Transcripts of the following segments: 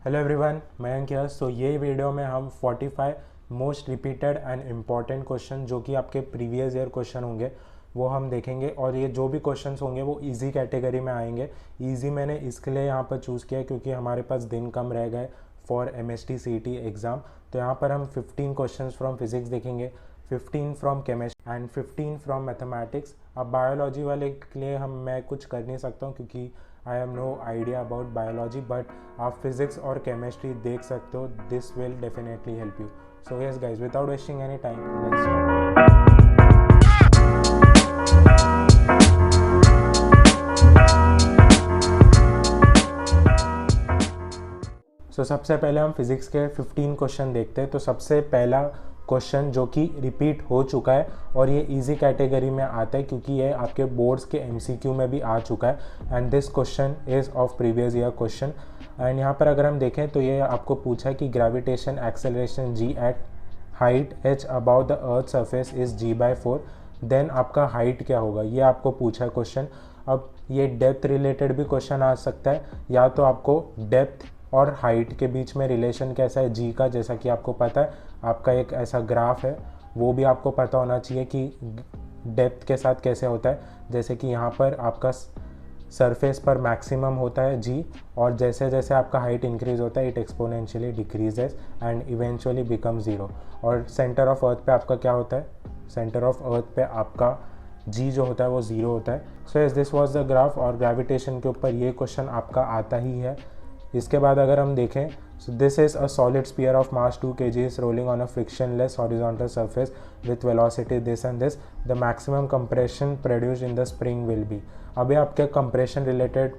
Hello everyone, मैं अंकित। तो ये वीडियो में हम 45 most repeated and important question जो कि आपके प्रीवियस ईयर क्वेश्चन होंगे वो हम देखेंगे। और ये जो भी क्वेश्चंस होंगे वो इजी कैटेगरी में आएंगे। इजी मैंने इसके लिए यहाँ पर चूज़ किया क्योंकि हमारे पास दिन कम रह गए फॉर MST CET एग्ज़ाम। तो यहाँ पर हम 15 क्वेश्चंस फ्रॉम फिजिक्स देखेंगे, 15 from chemistry and 15 from mathematics. अब बायोलॉजी वाले के लिए मैं कुछ कर नहीं सकता हूँ क्योंकि I have no idea about biology, but आप फिजिक्स और केमिस्ट्री देख सकते हो। This will definitely help you. So yes guys, without wasting any time, let's start. सबसे पहले हम फिजिक्स के 15 क्वेश्चन देखते हैं। तो सबसे पहला क्वेश्चन जो कि रिपीट हो चुका है और ये इजी कैटेगरी में आता है क्योंकि ये आपके बोर्ड्स के MCQ में भी आ चुका है। And this question is of previous year question. And यहाँ पर अगर हम देखें तो ये आपको पूछा है कि gravitation acceleration g at height h above the earth surface is g/4, then आपका हाइट क्या होगा, ये आपको पूछा है क्वेश्चन। अब ये डेप्थ रिलेटेड भी क्वेश्चन आ सकता है, या तो आपको डेप्थ और हाइट के बीच में रिलेशन कैसा है जी का, जैसा कि आपको पता है आपका एक ऐसा ग्राफ है, वो भी आपको पता होना चाहिए कि डेप्थ के साथ कैसे होता है। जैसे कि यहाँ पर आपका सरफेस पर मैक्सिमम होता है जी, और जैसे जैसे आपका हाइट इंक्रीज होता है it exponentially decreases and eventually become zero. और सेंटर ऑफ अर्थ पे आपका क्या होता है, सेंटर ऑफ अर्थ पे आपका जी जो होता है वो ज़ीरो होता है। So as this was the graph, और ग्रेविटेशन के ऊपर ये क्वेश्चन आपका आता ही है। इसके बाद अगर हम देखें, so this is a solid sphere of mass 2 kg rolling on a frictionless horizontal surface with velocity this and this, the maximum compression produced in the spring will be. अभी आपके कंप्रेशन रिलेटेड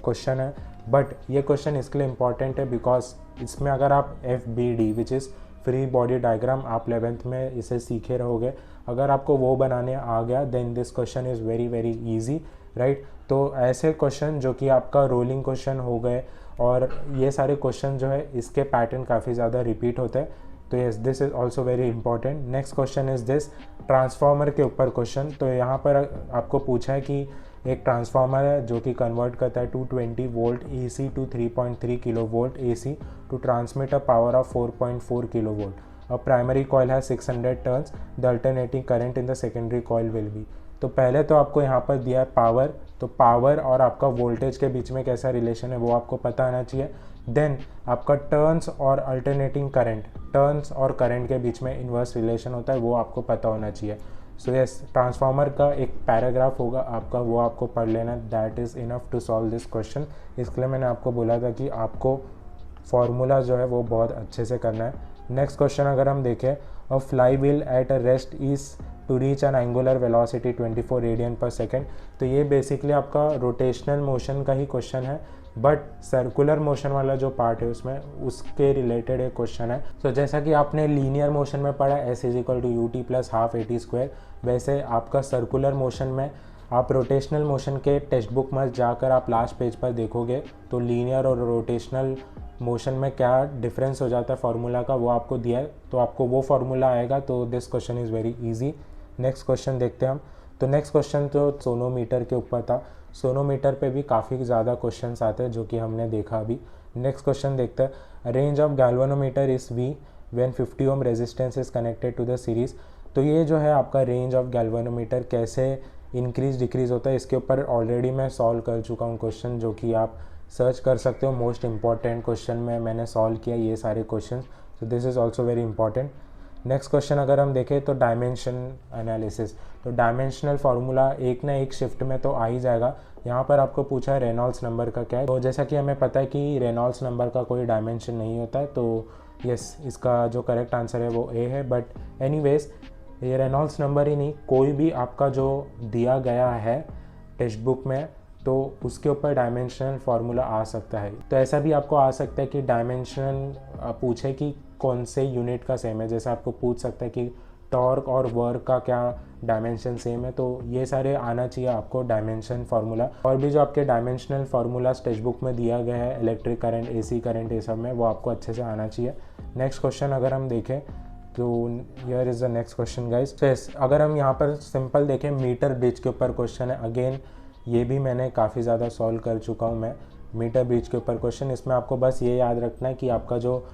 क्वेश्चन है, but ये question इसके लिए important है because इसमें अगर आप FBD which is free body diagram, आप 11th में इसे सीखे रहोगे, अगर आपको वो बनाने आ गया then this question is very very easy, right. तो ऐसे क्वेश्चन जो कि आपका रोलिंग क्वेश्चन हो गए, और ये सारे क्वेश्चन जो है इसके पैटर्न काफ़ी ज़्यादा रिपीट होते हैं। तो yes, this is also very important. Next question is this, transformer के ऊपर क्वेश्चन। तो यहाँ पर आपको पूछा है कि एक ट्रांसफार्मर है जो कि कन्वर्ट करता है 220 volt AC to 3.3 kilovolt AC to transmit a power of 4.4 kilovolt. A primary coil है 600 turns, the alternating current in the secondary coil will be. तो पहले तो आपको यहाँ पर दिया है पावर, तो पावर और आपका वोल्टेज के बीच में कैसा रिलेशन है वो आपको पता आना चाहिए। देन आपका टर्न्स और अल्टरनेटिंग करंट, टर्न्स और करंट के बीच में इन्वर्स रिलेशन होता है, वो आपको पता होना चाहिए। सो यस, ट्रांसफार्मर का एक पैराग्राफ होगा आपका, वो आपको पढ़ लेना, that is enough to solve this question. इसके लिए मैंने आपको बोला था कि आपको फार्मूला जो है वो बहुत अच्छे से करना है। नेक्स्ट क्वेश्चन अगर हम देखें, a fly wheel at a rest is to reach an angular velocity 24 radian per second. तो ये बेसिकली आपका रोटेशनल मोशन का ही क्वेश्चन है, बट सर्कुलर मोशन वाला जो पार्ट है उसमें उसके रिलेटेड एक क्वेश्चन है। तो जैसा कि आपने लीनियर मोशन में पढ़ा S = UT + ½ AT², वैसे आपका सर्कुलर मोशन में आप रोटेशनल मोशन के टेक्स्ट बुक में जाकर आप लास्ट पेज पर देखोगे तो लीनियर और रोटेशनल मोशन में क्या डिफरेंस हो जाता है फार्मूला का, वो आपको दिया है, तो आपको वो फार्मूला आएगा। तो this question is very easy. Next question देखते हैं हम। तो नेक्स्ट क्वेश्चन तो सोनोमीटर के ऊपर था। सोनोमीटर पे भी काफ़ी ज़्यादा क्वेश्चंस आते हैं जो कि हमने देखा अभी। नेक्स्ट क्वेश्चन देखते हैं, range of galvanometer is V when 50 ohm resistance is connected to the series. तो ये जो है आपका रेंज ऑफ गैल्वेनोमीटर कैसे इंक्रीज डिक्रीज होता है, इसके ऊपर ऑलरेडी मैं सॉल्व कर चुका हूँ क्वेश्चन, जो कि आप सर्च कर सकते हो। मोस्ट इंपॉर्टेंट क्वेश्चन में मैंने सॉल्व किया ये सारे क्वेश्चन, तो this is also very important. Next question अगर हम देखें तो डायमेंशन एनालिसिस। तो डायमेंशनल फार्मूला एक ना एक शिफ्ट में तो आ ही जाएगा। यहाँ पर आपको पूछा है रेनॉल्ड्स नंबर का क्या है। तो जैसा कि हमें पता है कि रेनॉल्ड्स नंबर का कोई डायमेंशन नहीं होता है, तो यस, इसका जो करेक्ट आंसर है वो A है। बट एनीवेज, ये रेनॉल्ड्स नंबर ही नहीं, कोई भी आपका जो दिया गया है टेक्स्ट बुक में तो उसके ऊपर डायमेंशनल फार्मूला आ सकता है। तो ऐसा भी आपको आ सकता है कि डायमेंशन पूछे कि कौन से यूनिट का सेम है, जैसे आपको पूछ सकता है कि टॉर्क और वर्क का क्या डायमेंशन सेम है, तो ये सारे आना चाहिए आपको डायमेंशन फार्मूला। और भी जो आपके डायमेंशनल फार्मूला टेक्स्ट बुक में दिया गया है, इलेक्ट्रिक करंट, AC करंट, ये सब में, वो आपको अच्छे से आना चाहिए। नेक्स्ट क्वेश्चन अगर हम देखें तो here is the next question guys. तो अगर हम यहाँ पर सिंपल देखें, मीटर ब्रिज के ऊपर क्वेश्चन है। अगेन ये भी मैंने काफ़ी ज़्यादा सॉल्व कर चुका हूँ मैं। मीटर ब्रिज के ऊपर क्वेश्चन। इसमें आपको बस ये याद रखना है कि आपका जो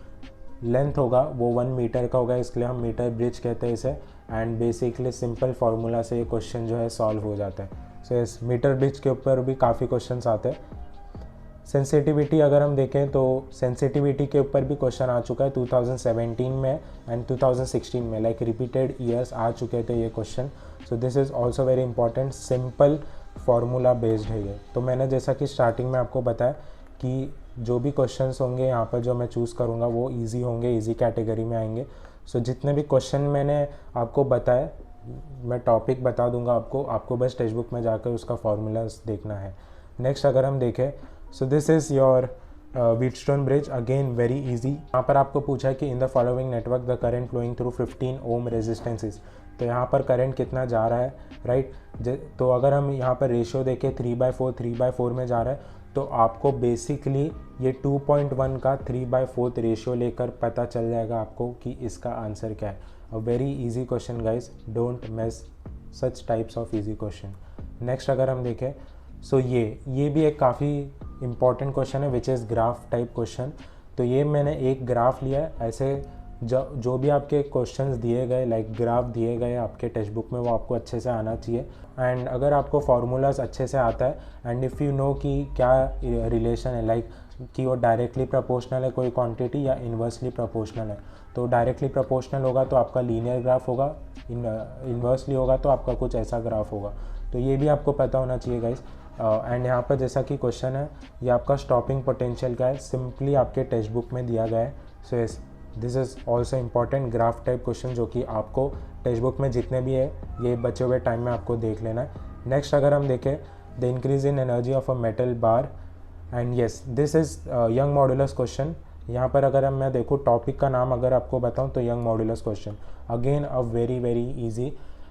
लेंथ होगा वो 1 मीटर का होगा, इसके लिए हम मीटर ब्रिज कहते हैं इसे। एंड बेसिकली सिंपल फार्मूला से ये क्वेश्चन जो है सॉल्व हो जाता है। सो इस मीटर ब्रिज के ऊपर भी काफ़ी क्वेश्चंस आते हैं। सेंसिटिविटी अगर हम देखें तो सेंसिटिविटी के ऊपर भी क्वेश्चन आ चुका है 2017 में एंड 2016 में, लाइक रिपीटेड ईयर्स आ चुके थे ये question. So this is also very important, simple formula based है ये। तो मैंने जैसा कि स्टार्टिंग में आपको बताया कि जो भी क्वेश्चंस होंगे यहाँ पर जो मैं चूज़ करूँगा वो इजी होंगे, इजी कैटेगरी में आएंगे। सो जितने भी क्वेश्चन मैंने आपको बताए मैं टॉपिक बता दूंगा आपको बस टेक्स्ट बुक में जाकर उसका फार्मूलाज देखना है। नेक्स्ट अगर हम देखें, so this is your Wheatstone bridge, again very easy. यहाँ पर आपको पूछा है कि in the following network the current flowing through 15 ohm resistances, तो यहाँ पर करंट कितना जा रहा है, राइट। तो अगर हम यहाँ पर रेशियो देखें 3/4 में जा रहा है, तो आपको बेसिकली ये 2.1 का 3/4 रेशियो लेकर पता चल जाएगा आपको कि इसका आंसर क्या है। अ very easy question guys, don't miss such types of easy question. Next अगर हम देखें, सो ये भी एक काफ़ी इंपॉर्टेंट क्वेश्चन है which is graph type question. तो ये मैंने एक ग्राफ लिया है, ऐसे जो भी आपके क्वेश्चंस दिए गए लाइक ग्राफ दिए गए आपके टेक्स्ट बुक में वो आपको अच्छे से आना चाहिए। एंड अगर आपको फार्मूलाज अच्छे से आता है एंड इफ़ यू नो कि क्या रिलेशन है, लाइक कि वो डायरेक्टली प्रोपोर्शनल है कोई क्वांटिटी या इन्वर्सली प्रोपोर्शनल है, तो डायरेक्टली प्रोपोर्शनल होगा तो आपका लीनियर ग्राफ होगा, इन्वर्सली होगा तो आपका कुछ ऐसा ग्राफ होगा। तो ये भी आपको पता होना चाहिए गाइस। एंड यहाँ पर जैसा कि क्वेश्चन है ये आपका स्टॉपिंग पोटेंशियल का है, सिंपली आपके टेक्स्ट बुक में दिया गया है। So yes this is also important graph type question जो कि आपको टेक्स्ट बुक में जितने भी है ये बचे हुए टाइम में आपको देख लेना है। नेक्स्ट अगर हम देखें, the increase in energy of a metal bar, and yes this is young modulus question. यहाँ पर अगर मैं देखूँ टॉपिक का नाम अगर आपको बताऊँ तो Young modulus question, again a very very easy.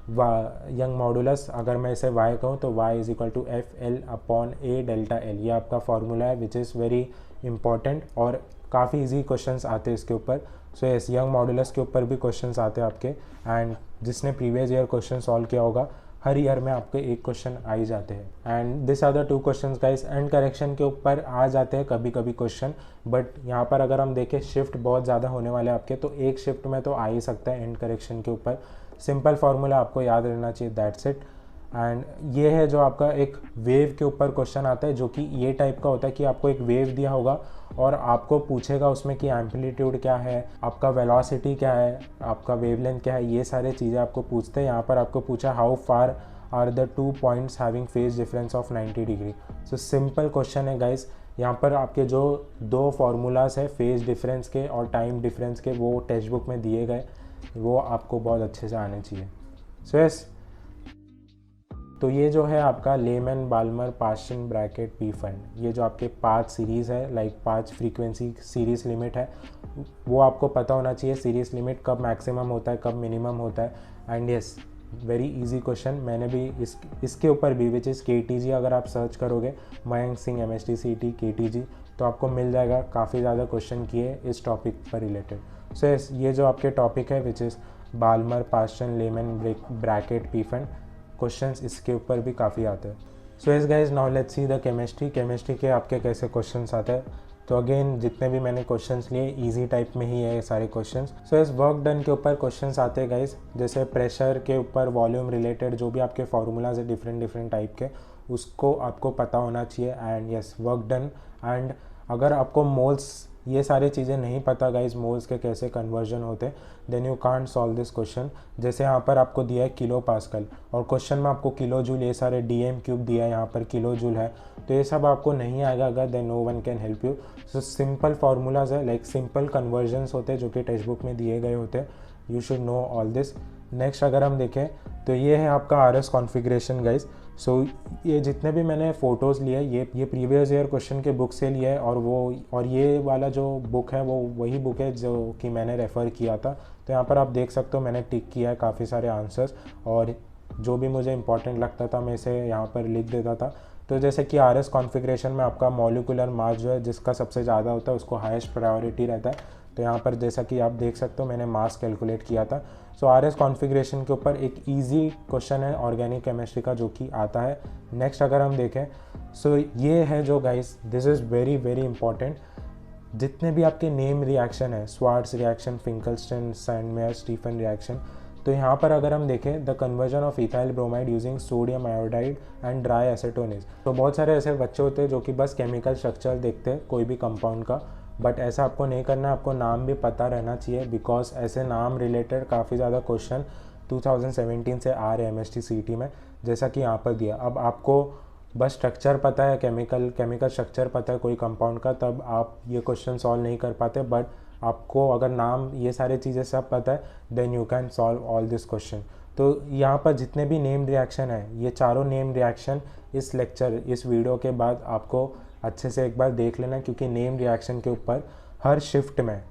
Young modulus अगर मैं इसे y कहूँ तो y is equal to FL/A delta L, ये आपका फार्मूला है विच इज़ वेरी इंपॉर्टेंट और काफ़ी इजी क्वेश्चंस आते हैं इसके ऊपर। सो यस यंग मॉड्यूलस के ऊपर भी क्वेश्चंस आते हैं आपके, एंड जिसने प्रीवियस ईयर क्वेश्चन सॉल्व किया होगा हर ईयर में आपके एक क्वेश्चन आ ही जाते हैं। And this are the 2 questions guys. And correction के ऊपर आ जाते हैं कभी कभी क्वेश्चन, बट यहाँ पर अगर हम देखें शिफ्ट बहुत ज़्यादा होने वाले आपके, तो एक शिफ्ट में तो आ ही सकता है एंड करेक्शन के ऊपर। सिंपल फार्मूला आपको याद रहना चाहिए, दैट्स इट। एंड ये है जो आपका एक वेव के ऊपर क्वेश्चन आता है जो कि ये टाइप का होता है कि आपको एक वेव दिया होगा और आपको पूछेगा उसमें कि एम्पलीट्यूड क्या है, आपका वेलोसिटी क्या है, आपका वेवलेंथ क्या है, ये सारी चीज़ें आपको पूछते हैं। यहाँ पर आपको पूछा how far are the 2 points having phase difference of 90 degree. So simple question है गाइस। यहाँ पर आपके जो 2 फार्मूलाज है फेज डिफरेंस के और टाइम डिफरेंस के वो टेक्स्ट बुक में दिए गए, वो आपको बहुत अच्छे से आने चाहिए। सो यस तो ये जो है आपका Lyman Balmer Paschen Brackett Pfund, ये जो आपके 5 सीरीज़ है लाइक 5 फ्रीक्वेंसी सीरीज़ लिमिट है, वो आपको पता होना चाहिए सीरीज़ लिमिट कब मैक्सिमम होता है कब मिनिमम होता है। And yes very easy question, मैंने भी इसके ऊपर भी विच इज़ KTG, अगर आप सर्च करोगे Mayank Singh MST CET KTG तो आपको मिल जाएगा, काफ़ी ज़्यादा क्वेश्चन किए इस टॉपिक पर रिलेटेड। सो यस ये जो आपके टॉपिक है which is Balmer Paschen Lyman Brackett Pfund, questions इसके ऊपर भी काफ़ी आते हैं। So yes guys now let's see the chemistry के आपके कैसे क्वेश्चंस आते हैं। तो अगेन जितने भी मैंने क्वेश्चंस लिए इजी टाइप में ही है ये सारे क्वेश्चंस। सो इस वर्क डन के ऊपर क्वेश्चंस आते हैं गाइज, जैसे प्रेशर के ऊपर वॉल्यूम रिलेटेड जो भी आपके फार्मूलाज है डिफरेंट टाइप के उसको आपको पता होना चाहिए। And yes work done, and अगर आपको मोल्स ये सारी चीज़ें नहीं पता गाइज मोल्स के कैसे कन्वर्जन होते then you can't solve this question. जैसे यहाँ पर आपको दिया है किलो पास्कल और क्वेश्चन में आपको किलो जूल ये सारे DM क्यूब दिया है, यहाँ पर किलो जूल है, तो ये सब आपको नहीं आएगा अगर then no one can help you. So simple formulas है लाइक सिंपल कन्वर्जन्स होते हैं जो कि टेक्स्ट बुक में दिए गए होते हैं, you should know all this. Next अगर हम देखें तो ये है आपका RS कॉन्फ़िगरेशन गाइज। सो ये जितने भी मैंने फ़ोटोज़ लिए ये प्रीवियस ईयर क्वेश्चन के बुक से लिए है और ये वाला जो बुक है वो वही बुक है जो कि मैंने रेफ़र किया था। तो यहाँ पर आप देख सकते हो मैंने टिक किया है काफ़ी सारे आंसर्स और जो भी मुझे इंपॉर्टेंट लगता था मैं इसे यहाँ पर लिख देता था। तो जैसे कि RS कॉन्फ़िगरेशन में आपका मॉलिक्यूलर मास जो है जिसका सबसे ज़्यादा होता है उसको हाईएस्ट प्रायोरिटी रहता है। तो यहाँ पर जैसा कि आप देख सकते हो मैंने मास कैलकुलेट किया था। सो RS कॉन्फ़िगरेशन के ऊपर एक ईजी क्वेश्चन है ऑर्गेनिक केमिस्ट्री का जो कि आता है। नेक्स्ट अगर हम देखें, सो ये है जो guys, this is very very important. जितने भी आपके नेम रिएक्शन है, Swarts reaction, Finkelstein, Sandmeyer, Stephen reaction, तो यहाँ पर अगर हम देखें the conversion of ethyl bromide using sodium iodide and dry acetone. तो बहुत सारे ऐसे बच्चे होते हैं जो कि बस केमिकल स्ट्रक्चर देखते हैं कोई भी कंपाउंड का, बट ऐसा आपको नहीं करना है, आपको नाम भी पता रहना चाहिए, बिकॉज ऐसे नाम रिलेटेड काफ़ी ज़्यादा क्वेश्चन 2017 से आ रहे हैं MST CET में, जैसा कि यहाँ पर दिया। अब आपको बस स्ट्रक्चर पता है, केमिकल स्ट्रक्चर पता है कोई कंपाउंड का, तब आप ये क्वेश्चन सॉल्व नहीं कर पाते। बट आपको अगर नाम ये सारी चीज़ें सब पता है, then you can solve all this question. तो यहाँ पर जितने भी नेम रिएक्शन है, ये चारों नेम रिएक्शन इस लेक्चर, इस वीडियो के बाद आपको अच्छे से एक बार देख लेना, क्योंकि नेम रिएक्शन के ऊपर हर शिफ्ट में,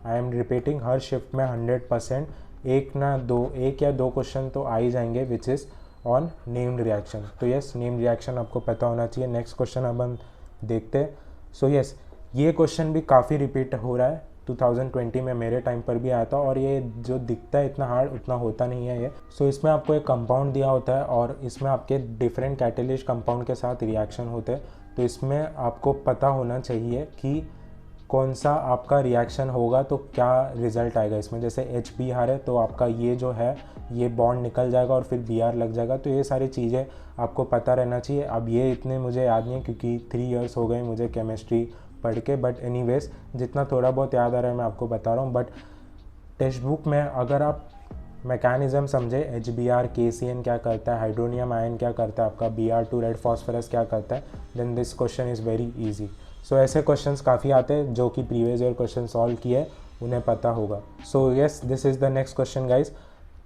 I am repeating, her shift में 100% एक या दो क्वेश्चन तो आ ही जाएंगे which is on named reaction. तो यस, नेम्ड रिएक्शन आपको पता होना चाहिए। नेक्स्ट क्वेश्चन अब हम देखते हैं। सो यस, ये क्वेश्चन भी काफ़ी रिपीट हो रहा है, 2020 में मेरे टाइम पर भी आया था, और ये जो दिखता है इतना हार्ड उतना होता नहीं है ये। सो इसमें आपको एक कंपाउंड दिया होता है और इसमें आपके डिफरेंट कैटेलिस्ट कंपाउंड के साथ रिएक्शन होते हैं। तो इसमें आपको पता होना चाहिए कि कौन सा आपका रिएक्शन होगा तो क्या रिज़ल्ट आएगा इसमें। जैसे HBr है तो आपका ये जो है ये बॉन्ड निकल जाएगा और फिर Br लग जाएगा। तो ये सारी चीज़ें आपको पता रहना चाहिए। अब ये इतने मुझे याद नहीं क्योंकि 3 इयर्स हो गए मुझे केमिस्ट्री पढ़ के, बट एनीवेज जितना थोड़ा बहुत याद आ रहा है मैं आपको बता रहा हूँ। बट टेक्स्ट बुक में अगर आप मैकेनिज़्म समझे, HBr KCN क्या करता है, हाइड्रोनियम आयन क्या करता है, आपका Br2 रेड फॉस्फोरस क्या करता है, then this question is very easy. So ऐसे क्वेश्चंस काफ़ी आते हैं जो कि प्रीवियस ईयर क्वेश्चन सॉल्व किए उन्हें पता होगा। So yes, this is the next question guys.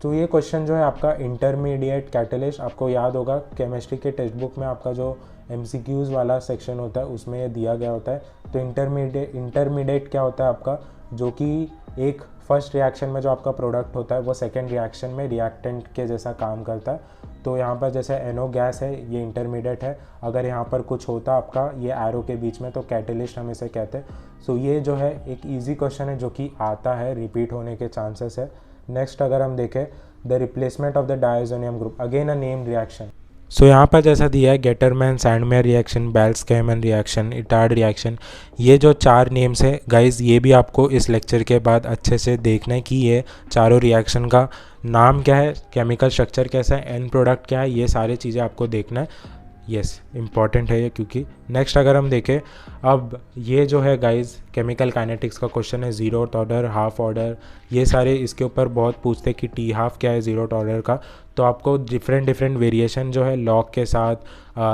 तो ये क्वेश्चन जो है आपका इंटरमीडिएट कैटलिस्ट, आपको याद होगा केमिस्ट्री के टेक्स्ट बुक में आपका जो MCQs वाला सेक्शन होता है उसमें ये दिया गया होता है। तो इंटरमीडिएट क्या होता है आपका, जो कि एक फर्स्ट रिएक्शन में जो आपका प्रोडक्ट होता है वो सेकेंड रिएक्शन में रिएक्टेंट के जैसा काम करता है। तो यहाँ पर जैसे NO गैस है, ये इंटरमीडिएट है। अगर यहाँ पर कुछ होता आपका ये एरो के बीच में तो कैटलिस्ट हम इसे कहते हैं। सो ये जो है एक इजी क्वेश्चन है जो कि आता है, रिपीट होने के चांसेस है। नेक्स्ट अगर हम देखें, the replacement of the diazonium group, again a name reaction. So यहाँ पर जैसा दिया है Gattermann, Sandmeyer reaction, Balz Schiemann reaction, Etard reaction, ये जो 4 नेम्स है गाइज, ये भी आपको इस लेक्चर के बाद अच्छे से देखना है कि ये चारों रिएक्शन का नाम क्या है, केमिकल स्ट्रक्चर कैसा है, एंड प्रोडक्ट क्या है, ये सारी चीज़ें आपको देखना है। यस, इम्पॉर्टेंट है ये क्योंकि। नेक्स्ट अगर हम देखें, अब ये जो है गाइज केमिकल काइनेटिक्स का क्वेश्चन है, 0th ऑर्डर, हाफ ऑर्डर, ये सारे इसके ऊपर बहुत पूछते हैं कि T½ क्या है 0th ऑर्डर का। तो आपको डिफरेंट वेरिएशन जो है लॉग के साथ,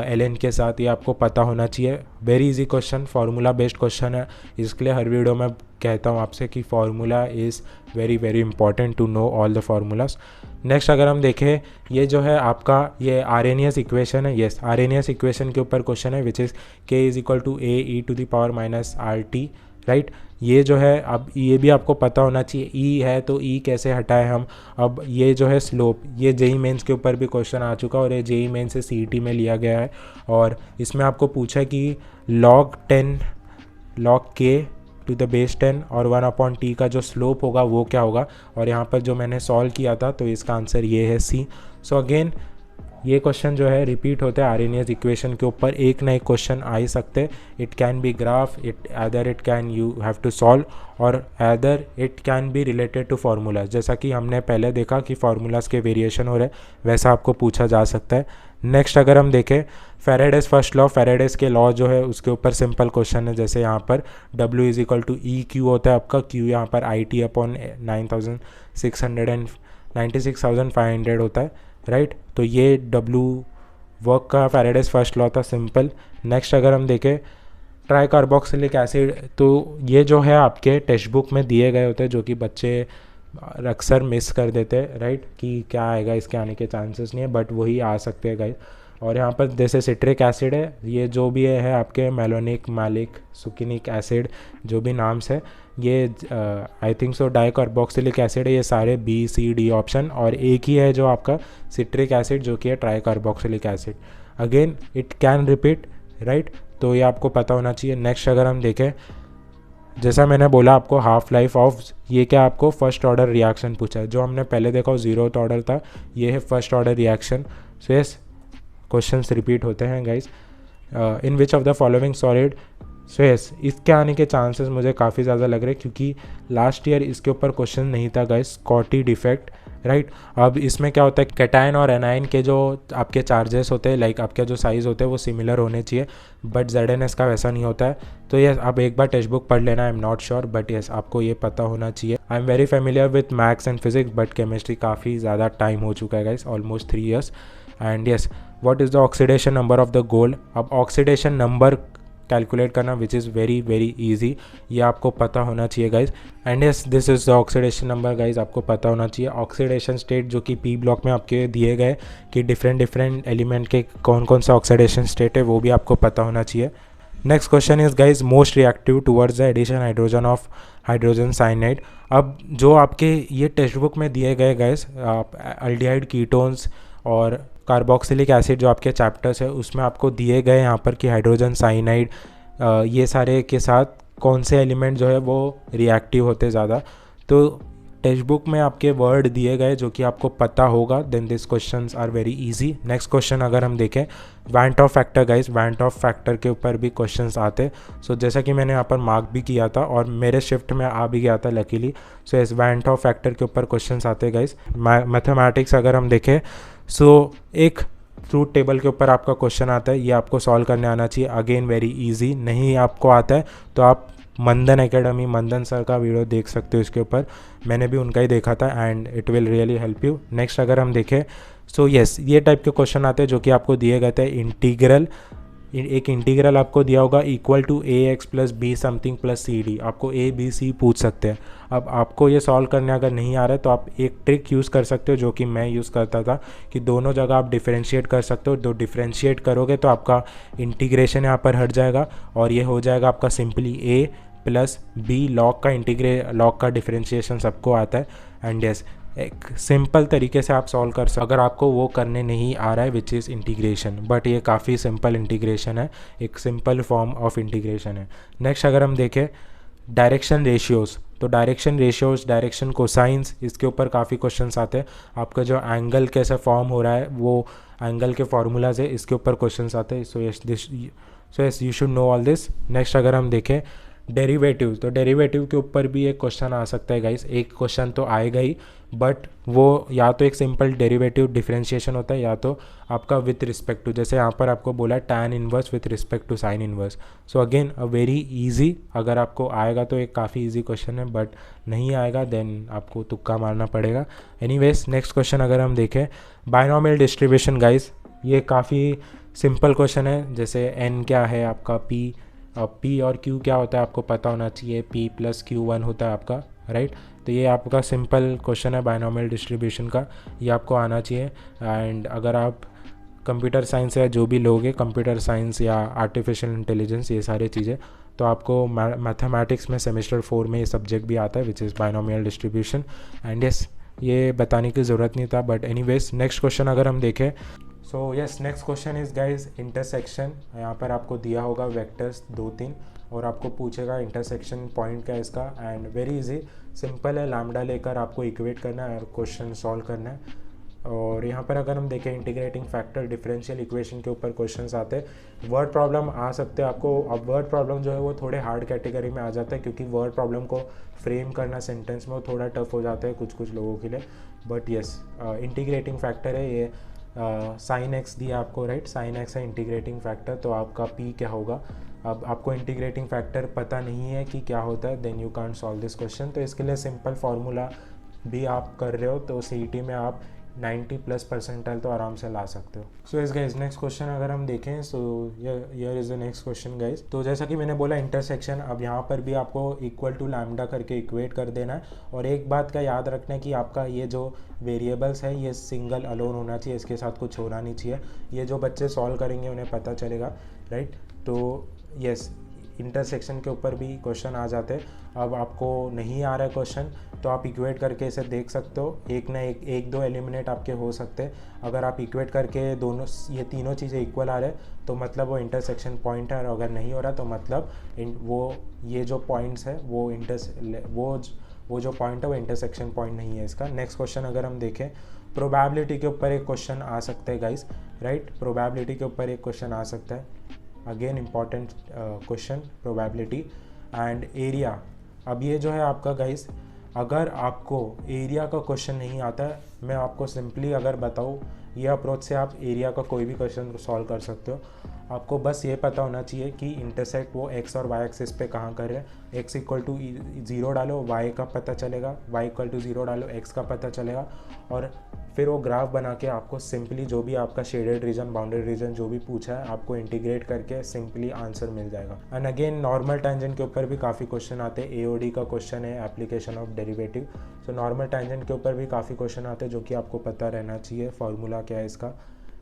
LN के साथ, ये आपको पता होना चाहिए। Very easy question, formula based question है, इसके लिए हर वीडियो में कहता हूँ आपसे कि formula is very very important to know all the formulas. Next अगर हम देखें, ये जो है आपका ये आर्हेनियस इक्वेशन है। यस, आर्हेनियस इक्वेशन के ऊपर क्वेश्चन है which is K = A e⁻⁻RT, right. ये जो है, अब ये भी आपको पता होना चाहिए, E है तो E कैसे हटाए हम। अब ये जो है स्लोप, ये JEE मेंस के ऊपर भी क्वेश्चन आ चुका और ये JEE मेंस से CET में लिया गया है। और इसमें आपको पूछा कि log K to the base 10 और 1/T का जो स्लोप होगा वो क्या होगा। और यहाँ पर जो मैंने सॉल्व किया था तो इसका आंसर ये है C। सो अगेन ये क्वेश्चन जो है रिपीट होते हैं आर्हेनियस इक्वेशन के ऊपर, एक ना एक क्वेश्चन आ ही सकते हैं। It can be graph, it can you have to solve, और other it can be related to formulas. जैसा कि हमने पहले देखा कि फार्मूलाज के वेरिएशन हो रहे, वैसा आपको पूछा जा सकता है। नेक्स्ट अगर हम देखें, फैराडेज फर्स्ट लॉ, फैराडेज के लॉ जो है उसके ऊपर सिंपल क्वेश्चन है। जैसे यहाँ पर W = EQ होता है आपका, Q यहाँ पर IT/96,500 होता है, राइट। तो ये W वर्क का फैराडेज फर्स्ट लॉ था, सिंपल। नेक्स्ट अगर हम देखें, ट्राई कार्बोक्सिलिक एसिड, तो ये जो है आपके टेक्स्ट बुक में दिए गए होते हैं जो कि बच्चे अक्सर मिस कर देते हैं, राइट, कि क्या आएगा, इसके आने के चांसेस नहीं है, बट वही आ सकते हैं गाइस। और यहाँ पर जैसे सिट्रिक एसिड है, ये जो भी है आपके मेलोनिक, मैलिक, सुकिनिक एसिड, जो भी नाम्स है, ये I think so di carboxylic acid है। ये सारे B, C, D ऑप्शन, और एक ही है जो आपका सिट्रिक एसिड जो कि है try carboxylic acid. Again it can repeat, right, तो ये आपको पता होना चाहिए। नेक्स्ट अगर हम देखें, जैसा मैंने बोला आपको हाफ लाइफ ऑफ, ये क्या आपको फर्स्ट ऑर्डर रिएक्शन पूछा है। जो हमने पहले देखा वो जीरोथ ऑर्डर था, ये है first order reaction. So yes, questions repeat होते हैं guys. In which of the following solid, so yes, इसके आने के चांसेस मुझे काफ़ी ज़्यादा लग रहे हैं क्योंकि लास्ट ईयर इसके ऊपर क्वेश्चन नहीं था गाइस, स्कॉटी डिफेक्ट, राइट। अब इसमें क्या होता है, कैटायन और एनायन के जो आपके चार्जेस होते हैं, लाइक आपके जो साइज़ होते हैं वो सिमिलर होने चाहिए, बट ZNS का वैसा नहीं होता है। तो यस, आप एक बार टेक्स्ट बुक पढ़ लेना, I am not sure, but yes आपको ये पता होना चाहिए। I am very familiar with maths and physics, but chemistry काफ़ी ज़्यादा टाइम हो चुका है guys, almost 3 years। And yes, what is the oxidation number of the gold. अब ऑक्सीडेशन नंबर कैलकुलेट करना which is very very easy, ये आपको पता होना चाहिए guys. And yes, this is the oxidation number guys, आपको पता होना चाहिए। ऑक्सीडेशन स्टेट जो कि पी ब्लॉक में आपके दिए गए कि डिफरेंट एलिमेंट के कौन कौन सा ऑक्सीडेशन स्टेट है, वो भी आपको पता होना चाहिए। Next question is guys, most reactive towards the addition hydrogen of hydrogen cyanide. अब जो आपके ये टेक्स्ट बुक में दिए गए गाइज अल्डिहाइड कीटोन्स और कार्बोक्सिलिक एसिड जो आपके चैप्टर्स है उसमें आपको दिए गए यहाँ पर कि हाइड्रोजन साइनाइड ये सारे के साथ कौन से एलिमेंट जो है वो रिएक्टिव होते ज़्यादा। तो टेक्स्ट बुक में आपके वर्ड दिए गए जो कि आपको पता होगा, then this questions are very easy. Next question अगर हम देखें, van't Hoff factor guys, van't Hoff factor के ऊपर भी क्वेश्चंस आते। सो जैसा कि मैंने यहाँ पर मार्क भी किया था और मेरे शिफ्ट में आ भी गया था लकीली। सो इस वैंट ऑफ फैक्टर के ऊपर क्वेश्चंस आते गाइस। मैथमेटिक्स अगर हम देखें, सो एक ट्रूथ टेबल के ऊपर आपका क्वेश्चन आता है, ये आपको सॉल्व करने आना चाहिए। अगेन वेरी इजी, नहीं आपको आता है तो आप मंदन एकेडमी, मंदन सर का वीडियो देख सकते हो इसके ऊपर, मैंने भी उनका ही देखा था and it will really help you. Next अगर हम देखें, सो यस, ये टाइप के क्वेश्चन आते हैं जो कि आपको दिए गए थे। इंटीग्रल, एक इंटीग्रल आपको दिया होगा equal to ax plus B something plus C D, आपको a b c पूछ सकते हैं। अब आपको ये सॉल्व करने अगर नहीं आ रहा है तो आप एक ट्रिक यूज़ कर सकते हो जो कि मैं यूज़ करता था कि दोनों जगह आप डिफरेंशिएट कर सकते हो। दो डिफरेंशिएट करोगे तो आपका इंटीग्रेशन यहाँ पर हट जाएगा और ये हो जाएगा आपका simply a plus B. Log का डिफरेंशिएशन सबको आता है एंड यस, एक सिंपल तरीके से आप सॉल्व कर सकते अगर आपको वो करने नहीं आ रहा है विच इज़ इंटीग्रेशन, बट ये काफ़ी सिंपल इंटीग्रेशन है, एक सिंपल फॉर्म ऑफ इंटीग्रेशन है। नेक्स्ट अगर हम देखें डायरेक्शन रेशियोज़, तो डायरेक्शन रेशियोज़, डायरेक्शन कोसाइंस, इसके ऊपर काफ़ी क्वेश्चंस आते हैं। आपका जो एंगल कैसे फॉर्म हो रहा है वो एंगल के फार्मूलाज है, इसके ऊपर क्वेश्चंस आते हैं। So yes you should know all this. Next अगर हम देखें डेरिवेटिव, तो डेरिवेटिव के ऊपर भी एक क्वेश्चन आ सकता है गाइस। एक क्वेश्चन तो आएगा ही, बट वो या तो एक सिंपल डेरिवेटिव डिफरेंशिएशन होता है या तो आपका विथ रिस्पेक्ट टू, जैसे यहाँ पर आपको बोला tan inverse with respect to sine inverse. So again a very easy, अगर आपको आएगा तो एक काफ़ी इजी क्वेश्चन है, बट नहीं आएगा देन आपको तुक्का मारना पड़ेगा। एनीवेज नेक्स्ट क्वेश्चन अगर हम देखें बायनॉमियल डिस्ट्रीब्यूशन गाइस, ये काफ़ी सिंपल क्वेश्चन है। जैसे n क्या है आपका, p और q क्या होता है आपको पता होना चाहिए, p प्लस q1 होता है आपका, राइट। तो ये आपका सिंपल क्वेश्चन है बायनॉमियल डिस्ट्रीब्यूशन का, ये आपको आना चाहिए। एंड अगर आप कंप्यूटर साइंस या जो भी लोग हैं, कंप्यूटर साइंस या आर्टिफिशियल इंटेलिजेंस, ये सारी चीज़ें, तो आपको मैथमेटिक्स में सेमेस्टर 4 में ये सब्जेक्ट भी आता है which is binomial distribution. And yes, ये बताने की ज़रूरत नहीं था, बट एनीवेज नेक्स्ट क्वेश्चन अगर हम देखें, so yes next question is guys intersection. यहाँ पर आपको दिया होगा वेक्टर्स 2-3 और आपको पूछेगा इंटरसेक्शन पॉइंट क्या है इसका। एंड वेरी इजी, सिंपल है, लैम्डा लेकर आपको इक्वेट करना है और क्वेश्चन सॉल्व करना है। और यहाँ पर अगर हम देखें इंटीग्रेटिंग फैक्टर, डिफरेंशियल इक्वेशन के ऊपर क्वेश्चंस आते हैं। वर्ड प्रॉब्लम आ सकते हैं आपको। अब वर्ड प्रॉब्लम जो है वो थोड़े हार्ड कैटेगरी में आ जाता है क्योंकि वर्ड प्रॉब्लम को फ्रेम करना सेंटेंस में वो थोड़ा टफ हो जाता है कुछ लोगों के लिए। बट येस, इंटीग्रेटिंग फैक्टर है ये, साइन एक्स दिया आपको, राइट, साइन एक्स है इंटीग्रेटिंग फैक्टर, तो आपका पी क्या होगा। अब आपको इंटीग्रेटिंग फैक्टर पता नहीं है कि क्या होता है, then you can't solve this question. तो इसके लिए सिंपल फार्मूला भी आप कर रहे हो तो सीईटी में आप 90+ परसेंटाइल तो आराम से ला सकते हो। सो इस गाइज नेक्स्ट क्वेश्चन अगर हम देखें, so here is the next question guys. तो जैसा कि मैंने बोला इंटरसेक्शन, अब यहाँ पर भी आपको इक्वल टू लैम्डा करके इक्वेट कर देना है। और एक बात का याद रखना है कि आपका ये जो वेरिएबल्स है ये सिंगल अलोन होना चाहिए, इसके साथ कुछ होना नहीं चाहिए। ये जो बच्चे सॉल्व करेंगे उन्हें पता चलेगा, राइट। तो यस, इंटरसेक्शन के ऊपर भी क्वेश्चन आ जाते हैं। अब आपको नहीं आ रहा है क्वेश्चन तो आप इक्वेट करके इसे देख सकते हो, एक ना एक दो एलिमिनेट आपके हो सकते हैं। अगर आप इक्वेट करके दोनों ये तीनों चीज़ें इक्वल आ रहे तो मतलब वो इंटरसेक्शन पॉइंट है, और अगर नहीं हो रहा तो मतलब वो ये जो पॉइंट्स है वो जो पॉइंट है वो इंटरसेक्शन पॉइंट नहीं है इसका। नेक्स्ट क्वेश्चन अगर हम देखें, प्रोबेबिलिटी के ऊपर एक क्वेश्चन आ सकता है गाइस, राइट। प्रोबेबिलिटी के ऊपर एक क्वेश्चन आ सकता है, again important question, probability and area. अब ये जो है आपका गाइस, अगर आपको एरिया का क्वेश्चन नहीं आता है, मैं आपको सिंपली अगर बताऊँ, ये अप्रोच से आप एरिया का कोई भी क्वेश्चन सॉल्व कर सकते हो। आपको बस ये पता होना चाहिए कि इंटरसेक्ट वो एक्स और वाई एक्सिस पे कहाँ कर रहे हैं। एक्स इक्वल टू 0 डालो, वाई का पता चलेगा, वाई इक्वल टू 0 डालो, एक्स का पता चलेगा, और फिर वो ग्राफ बना के आपको सिंपली जो भी आपका शेडेड रीजन, बाउंडेड रीजन जो भी पूछा है आपको इंटीग्रेट करके सिंपली आंसर मिल जाएगा। एंड अगेन नॉर्मल टेंजेंट के ऊपर भी काफ़ी क्वेश्चन आते हैं। एओडी का क्वेश्चन है, application of derivative. So normal tangent के ऊपर भी काफ़ी क्वेश्चन आते हैं जो कि आपको पता रहना चाहिए, फार्मूला क्या है इसका।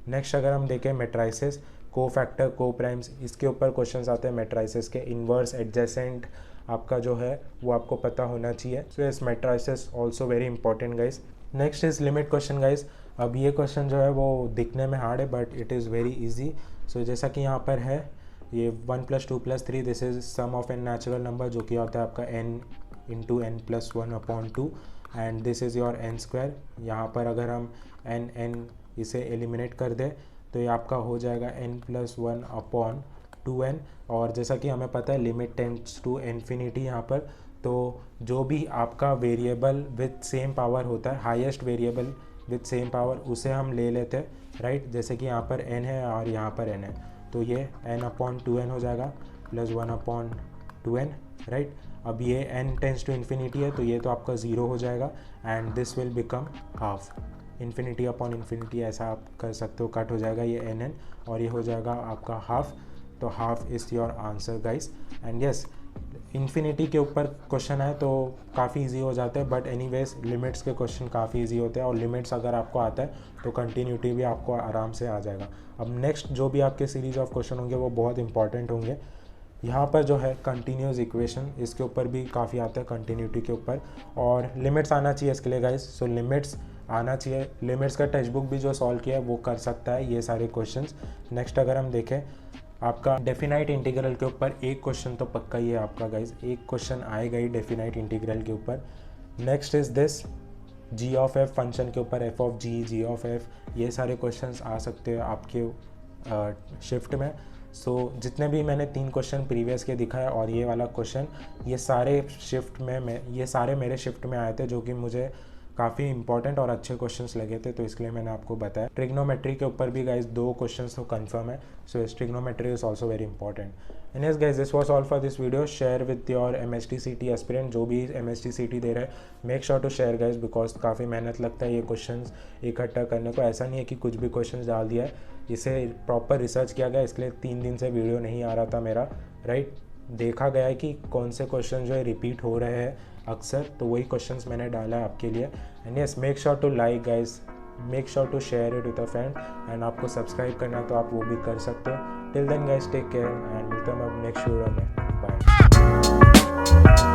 नेक्स्ट अगर हम देखें मैट्रिसेस, को फैक्टर, को प्राइम्स, इसके ऊपर क्वेश्चंस आते हैं मैट्रिसेस के। इन्वर्स, एडजेसेंट आपका जो है वो आपको पता होना चाहिए। So yes, matrices also very important guys. Next is limit question guys. अब ये क्वेश्चन जो है वो दिखने में हार्ड है but it is very easy. So जैसा कि यहाँ पर है, ये 1 + 2 + 3, this is sum of an natural number, जो कि होता है आपका n × n+1/2, and this is your n²। यहाँ पर अगर हम n इसे एलिमिनेट कर दें तो ये आपका हो जाएगा n+1/2n। और जैसा कि हमें पता है लिमिट टेंड्स टू इन्फिनिटी यहाँ पर, तो जो भी आपका वेरिएबल विथ सेम पावर होता है, highest variable with same power, उसे हम ले लेते हैं, राइट। जैसे कि यहाँ पर n है और यहाँ पर n है, तो ये n/2n हो जाएगा +1/2n, राइट। अब ये n टेंड्स टू इन्फिनिटी है तो ये तो आपका 0 हो जाएगा, and this will become half. Infinity upon infinity ऐसा आप कर सकते हो, कट हो जाएगा ये n और ये हो जाएगा आपका हाफ। तो half is your answer guys. And yes, infinity के ऊपर क्वेश्चन है तो काफ़ी इजी हो जाते हैं, बट एनीवेज लिमिट्स के क्वेश्चन काफ़ी इजी होते हैं, और लिमिट्स अगर आपको आता है तो कंटिन्यूटी भी आपको आराम से आ जाएगा। अब नेक्स्ट जो भी आपके सीरीज ऑफ क्वेश्चन होंगे वो बहुत इंपॉर्टेंट होंगे। यहाँ पर जो है कंटिन्यूस इक्वेशन, इसके ऊपर भी काफ़ी आता है कंटिन्यूटी के ऊपर, और लिमिट्स आना चाहिए इसके लिए गाइस। सो लिमिट्स आना चाहिए। लिमिट्स का टेक्स्ट बुक भी जो सॉल्व किया है वो कर सकता है ये सारे क्वेश्चंस। नेक्स्ट अगर हम देखें, आपका डेफिनाइट इंटीग्रल के ऊपर एक क्वेश्चन तो पक्का ही है आपका गाइस, एक क्वेश्चन आएगा ही डेफिनाइट इंटीग्रल के ऊपर। Next is this g(f) function के ऊपर, f(g), g(f), ये सारे क्वेश्चंस आ सकते हैं आपके शिफ्ट में। सो जितने भी मैंने 3 क्वेश्चन प्रीवियस के दिखाए और ये वाला क्वेश्चन, ये सारे मेरे शिफ्ट में आए थे, जो कि मुझे काफ़ी इंपॉर्टेंट और अच्छे क्वेश्चंस लगे थे, तो इसके लिए मैंने आपको बताया। ट्रिग्नोमेट्री के ऊपर भी गाइज 2 क्वेश्चंस तो कंफर्म है, सो इस trigonometry is also very important. And yes guys, this was all for this video. Share with your MSTCT aspirant, जो भी MSTCT दे रहे हैं, make sure to share guys, because काफ़ी मेहनत लगता है ये क्वेश्चंस इकट्ठा करने को। ऐसा नहीं है कि कुछ भी क्वेश्चंस डाल दिया है, इसे प्रॉपर रिसर्च किया गया, इसलिए 3 दिन से वीडियो नहीं आ रहा था मेरा, राइट। देखा गया है कि कौन से क्वेश्चन जो है रिपीट हो रहे हैं अक्सर, तो वही क्वेश्चंस मैंने डाला है आपके लिए। And yes, make sure to like guys, make sure to share it with a friend, and आपको सब्सक्राइब करना है तो आप वो भी कर सकते हो। Till then guys, take care, and मिलते हैं अब नेक्स्ट वीडियो में। बाय।